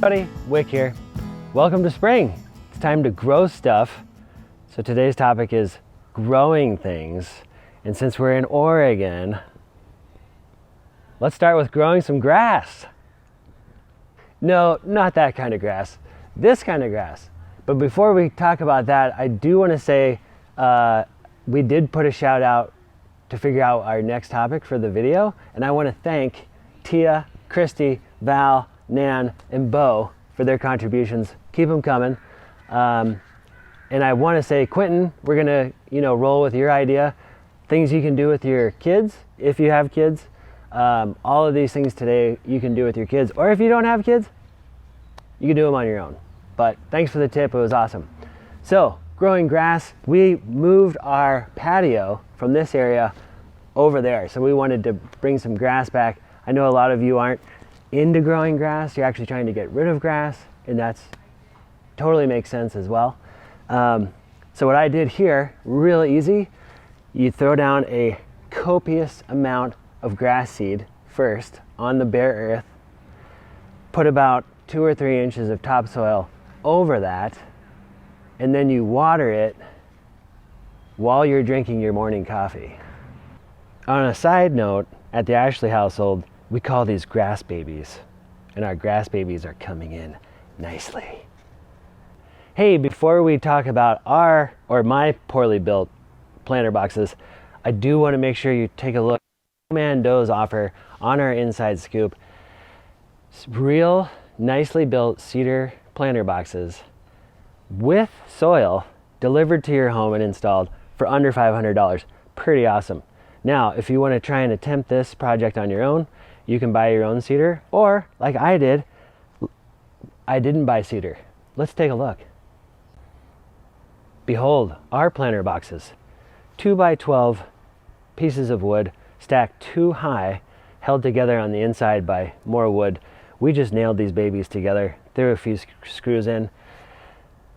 Howdy, Wick here. Welcome to spring. It's time to grow stuff. So today's topic is growing things. And since we're in Oregon, let's start with growing some grass. No, not that kind of grass. This kind of grass. But before we talk about that, I do want to say we did put a shout out to figure out our next topic for the video. And I want to thank Tia, Christy, Val, Nan, and Bo for their contributions. Keep them coming. And I want to say, Quentin, we're gonna, roll with your idea. Things you can do with your kids, if you have kids. All of these things today you can do with your kids, or if you don't have kids, you can do them on your own. But thanks for the tip, it was awesome. So, growing grass, we moved our patio from this area over there. So we wanted to bring some grass back. I know a lot of you aren't into growing grass, you're actually trying to get rid of grass, and that's totally makes sense as well. So what I did here, real easy, you throw down a copious amount of grass seed first on the bare earth, put about 2 or 3 inches of topsoil over that, and then you water it while you're drinking your morning coffee. On a side note, at the Ashley household, we call these grass babies, and our grass babies are coming in nicely. Hey, before we talk about my poorly built planter boxes, I do want to make sure you take a look at Man Doe's offer on our inside scoop. Real nicely built cedar planter boxes with soil delivered to your home and installed for under $500. Pretty awesome. Now, if you want to try and attempt this project on your own, you can buy your own cedar, or like I did, I didn't buy cedar. Let's take a look. Behold our planter boxes, 2x12 pieces of wood stacked 2 high, held together on the inside by more wood. We just nailed these babies together, threw a few screws in.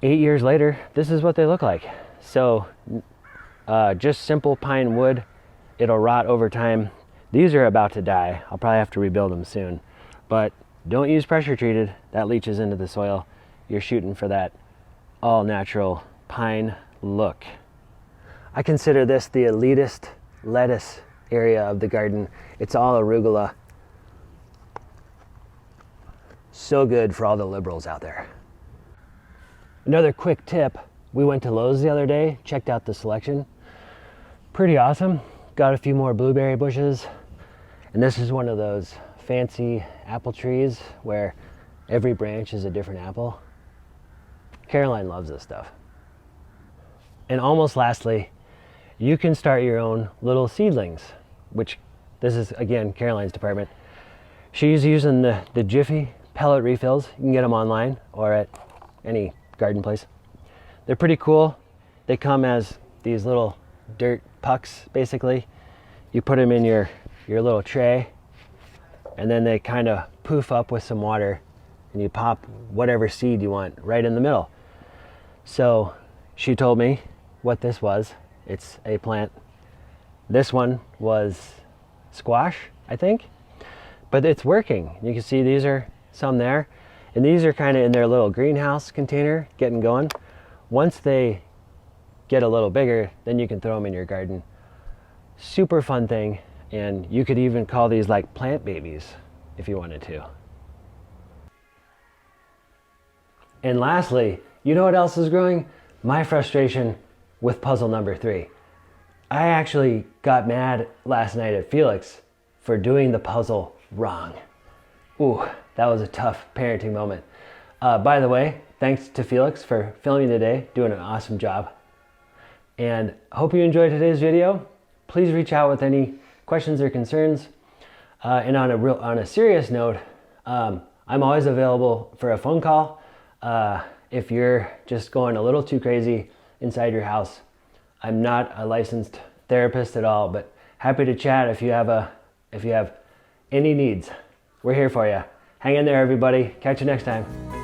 8 years later, this is what they look like. So just simple pine wood. It'll rot over time. These are about to die. I'll probably have to rebuild them soon, but don't use pressure treated. That leaches into the soil. You're shooting for that all natural pine look. I consider this the elitist lettuce area of the garden. It's all arugula. So good for all the liberals out there. Another quick tip, we went to Lowe's the other day, checked out the selection. Pretty awesome. Got a few more blueberry bushes. And this is one of those fancy apple trees where every branch is a different apple. Caroline loves this stuff. And almost lastly, you can start your own little seedlings, which this is, again, Caroline's department. She's using the Jiffy pellet refills. You can get them online or at any garden place. They're pretty cool. They come as these little dirt pucks, basically. You put them in your little tray, and then they kind of poof up with some water, and you pop whatever seed you want right in the middle. So she told me what this was. It's a plant. This one was squash, I think, but it's working. You can see these are some there, and these are kind of in their little greenhouse container getting going. Once they get a little bigger, then you can throw them in your garden. Super fun thing, and you could even call these like plant babies if you wanted to. And lastly, you know what else is growing? My frustration with puzzle number 3. I actually got mad last night at Felix for doing the puzzle wrong. Ooh, that was a tough parenting moment. By the way, thanks to Felix for filming today, doing an awesome job. And hope you enjoyed today's video. Please reach out with any questions or concerns. And on a serious note, I'm always available for a phone call. If you're just going a little too crazy inside your house. I'm not a licensed therapist at all, but happy to chat if you have any needs. We're here for you. Hang in there, everybody. Catch you next time.